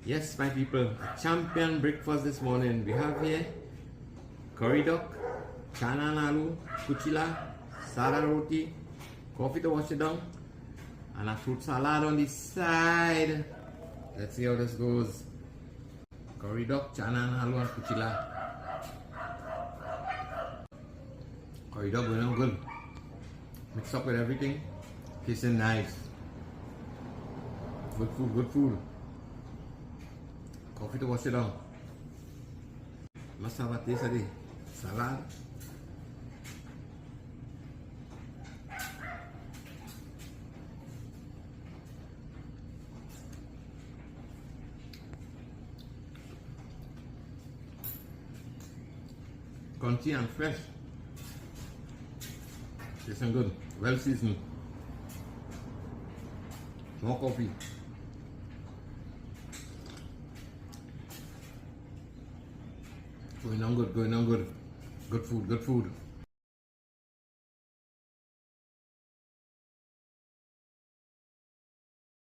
Yes, my people, a champion breakfast this morning. We have here curry duck, chana and aloo, kuchila, sada roti, coffee to wash it down, and a fruit salad on the side. Let's see how this goes. Curry duck, chana and aloo, and kuchila. Curry duck going on good. Mixed up with everything. Tasting nice. Good food, good food. Coffee to wash it down. Must have a taste of the salad. Crunchy and fresh. Tasting good. Well seasoned. More coffee. Going on good, going on good. Good food, good food.